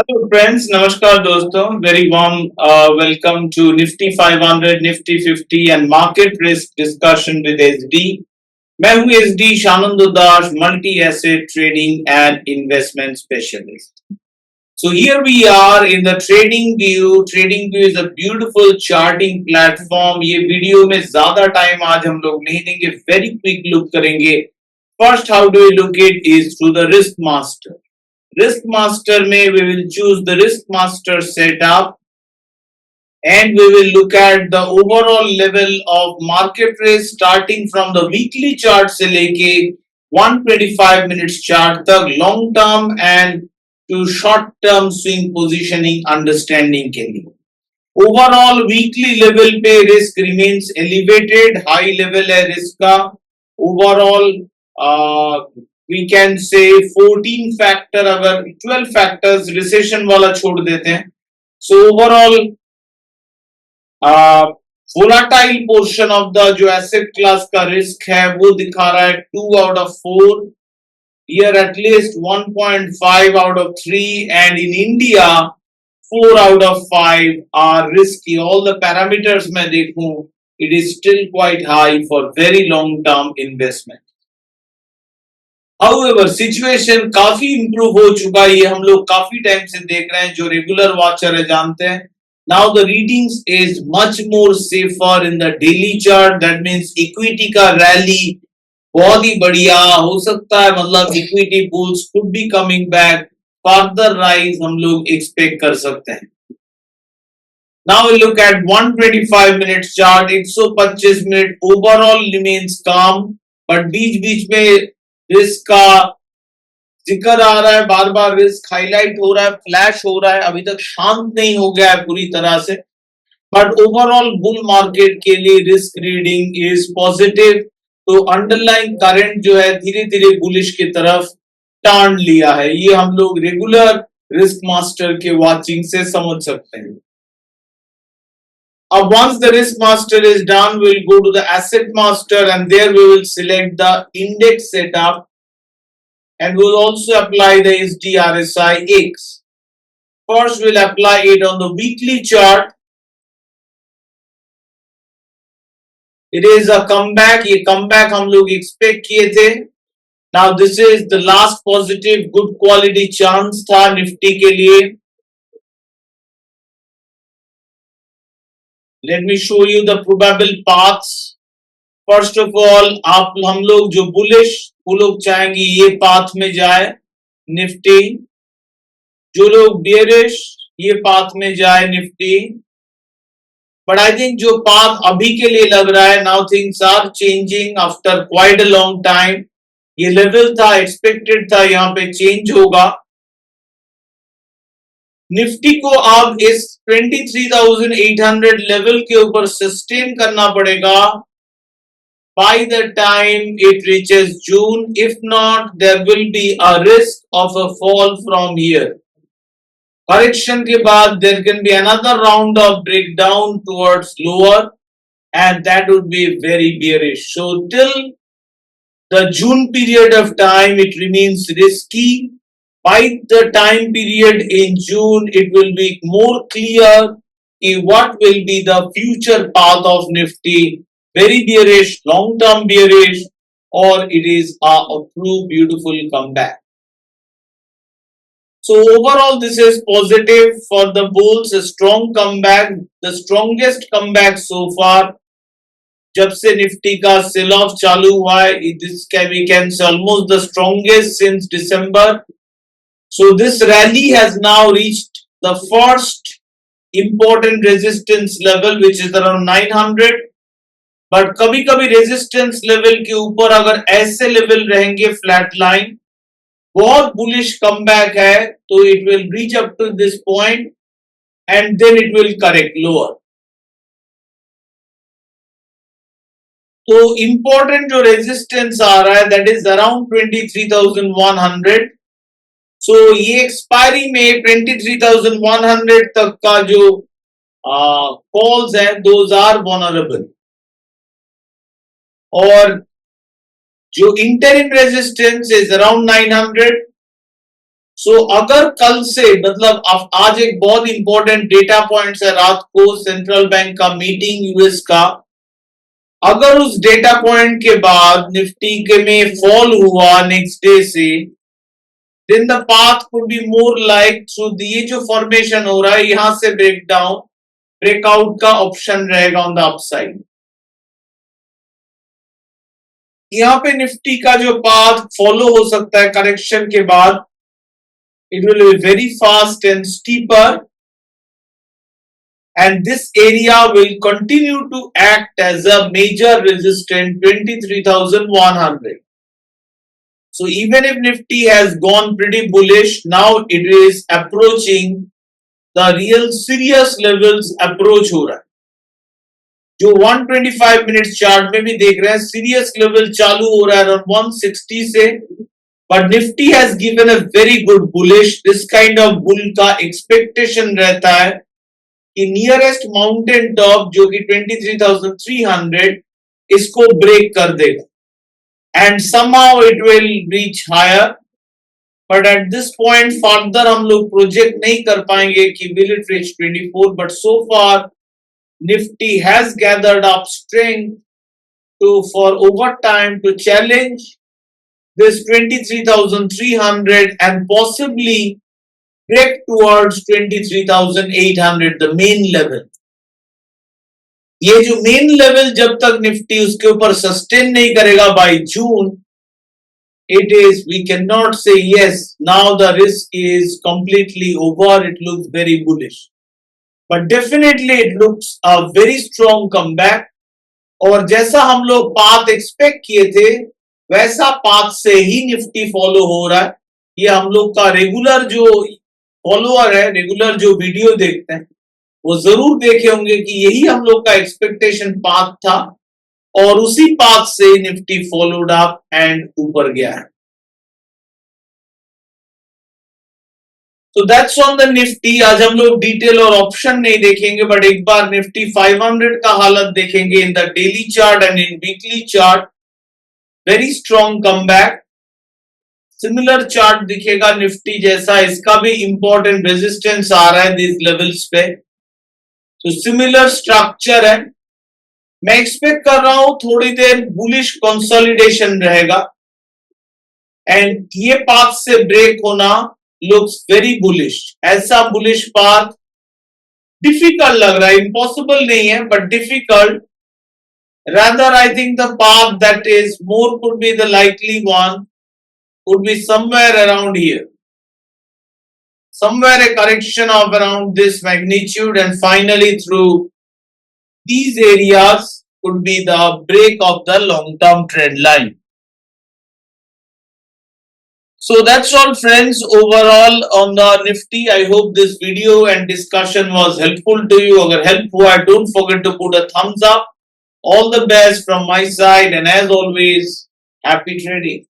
Hello friends, Namaskar दोस्तों, very warm welcome to Nifty 500, Nifty 50 and market risk discussion with SD. मैं हूँ SD शानंद उदास, multi asset trading and investment specialist. So here we are in the trading view. Trading view is a beautiful charting platform. ये video में ज्यादा time आज हम लोग नहीं देंगे, very quick look करेंगे. First, how do we look it is through the risk master. Risk master में we will choose the risk master setup and we will look at the overall level of market risk starting from the weekly chart से लेके 125 minutes chart तक long term and to short term swing positioning understanding के लिए. Overall weekly level पे risk remains elevated, high level है risk का. Overall we can say 14 factor, अगर 12 factors recession वाला छोड़ देते हैं, so overall volatile portion of the जो asset class का risk है वो दिखा रहा है 2 out of 4, here at least 1.5 out of 3 and in India 4 out of 5 are risky. All the parameters मैं देखूं, it is still quite high for very long term investment. However, situation काफी improve हो चुका है, ये हम लोग काफी टाइम से देख रहे हैं, जो रेगुलर वॉचर है जानते हैं. Now the readings is much more safer in the daily chart. That means equity का rally बहुत ही बढ़िया हो सकता है, मतलब equity bulls could be coming back, further rise हम लोग expect कर सकते हैं. Now we look at 125 minutes chart. 125 minute overall remains calm, but बीच बीच में रिस्क का जिक्र आ रहा है, बार बार रिस्क हाईलाइट हो रहा है, फ्लैश हो रहा है, अभी तक शांत नहीं हो गया है पूरी तरह से, बट ओवरऑल बुल मार्केट के लिए रिस्क रीडिंग इज पॉजिटिव. तो अंडरलाइन करंट जो है धीरे धीरे बुलिश की तरफ टर्न लिया है, ये हम लोग रेगुलर रिस्क मास्टर के वॉचिंग से समझ सकते हैं. Once the risk master is done, we will go to the asset master and there we will select the index setup and we will also apply the SDRSI X. First we will apply it on the weekly chart. It is a comeback, ये comeback हम लोग expect किए थे. Now this is the last positive good quality chance था Nifty के लिए. Let me show you the probable paths. First of all, हम लोग जो bullish, वो लोग चाहेंगे ये path में जाए निफ्टी. जो लोग bearish, ये path में जाए निफ्टी. But I think जो path अभी के लिए लग रहा है, now things are changing after quite a long time. ये level था, expected था, यहाँ पे change होगा. निफ्टी को अब इस 23,800 लेवल के ऊपर सस्टेन करना पड़ेगा by the time it reaches June. If not, there will be a risk of a fall from here. Correction के बाद there can be another round of breakdown towards lower and that would be very bearish. So till the June period of time it remains risky. By the time period in June, it will be more clear what will be the future path of Nifty. Very bearish, long-term bearish, or it is a true beautiful comeback. So overall, this is positive for the bulls. A strong comeback, the strongest comeback so far. जब से Nifty का sell off चालू हुआ है, this we can say almost the strongest since December. So this rally has now reached the first important resistance level which is around 900. But कभी-कभी resistance level के ऊपर अगर ऐसे level रहेंगे flat line, बहुत bullish comeback है, तो it will reach up to this point and then it will correct lower. तो important जो resistance आ रहा है that is around 23,100. So ये एक्सपायरी में 23,100 तक का जो कॉल्स है those are vulnerable. और जो interim resistance is around 900. सो अगर कल से मतलब आज एक बहुत इंपॉर्टेंट डेटा पॉइंट्स है रात को सेंट्रल बैंक का मीटिंग यूएस का, अगर उस डेटा पॉइंट के बाद निफ्टी के में फॉल हुआ नेक्स्ट डे से, then the path could be more like through ये जो फॉर्मेशन हो रहा है यहां से ब्रेकडाउन ब्रेकआउट का ऑप्शन रहेगा ऑन द अपसाइड। यहाँ पे निफ्टी का जो पाथ फॉलो हो सकता है करेक्शन के बाद, it will be very fast and steeper, and this area will continue to act as a major resistance 23,100. So even if Nifty has gone pretty bullish, now it is approaching the real serious levels approach हो रहा है, जो 125 minute chart में भी देख रहे हैं serious level चालू हो रहा है अराउंड 160 से, but Nifty has given a very good bullish, this kind of bull का एक्सपेक्टेशन रहता है कि नियरेस्ट माउंटेन टॉप जो कि 23,300 इसको ब्रेक कर देगा and somehow it will reach higher, but at this point further हम लोग प्रोजेक्ट नहीं कर पाएंगे कि will it reach 24, but so far Nifty has gathered up strength for overtime to challenge this 23,300 and possibly break towards 23,800, the main level. ये जो main level जब तक निफ्टी उसके ऊपर सस्टेन नहीं करेगा by June, it is, we cannot say yes now the risk is completely over, it looks very bullish. But definitely it looks a very strong comeback, और जैसा हम लोग पाथ एक्सपेक्ट किए थे वैसा पाथ से ही निफ्टी फॉलो हो रहा है। ये हम लोग का रेगुलर जो फॉलोअर है, रेगुलर जो वीडियो देखते हैं वो जरूर देखे होंगे कि यही हम लोग का एक्सपेक्टेशन पाथ था और उसी पाथ से निफ्टी फॉलोड अप एंड ऊपर गया है। तो दैट्स ऑन द निफ्टी। आज हम लोग डिटेल और ऑप्शन नहीं देखेंगे, बट एक बार निफ्टी 500 का हालत देखेंगे in the daily chart and in weekly chart. Very strong comeback, similar chart दिखेगा निफ्टी जैसा, इसका भी इंपॉर्टेंट रेजिस्टेंस आ रहा है दिस लेवल्स पे, तो सिमिलर स्ट्रक्चर है। मैं एक्सपेक्ट कर रहा हूं थोड़ी देर बुलिश कंसोलिडेशन रहेगा एंड ये पाथ से ब्रेक होना looks very bullish. ऐसा bullish path difficult लग रहा है, impossible नहीं है but difficult. Rather I think the path that is more could be the likely one would be somewhere around here, somewhere a correction of around this magnitude and finally through these areas could be the break of the long term trend line. So that's all friends overall on the Nifty. I hope this video and discussion was helpful to you. Agar help hua, don't forget to put a thumbs up. All the best from my side and as always, happy trading.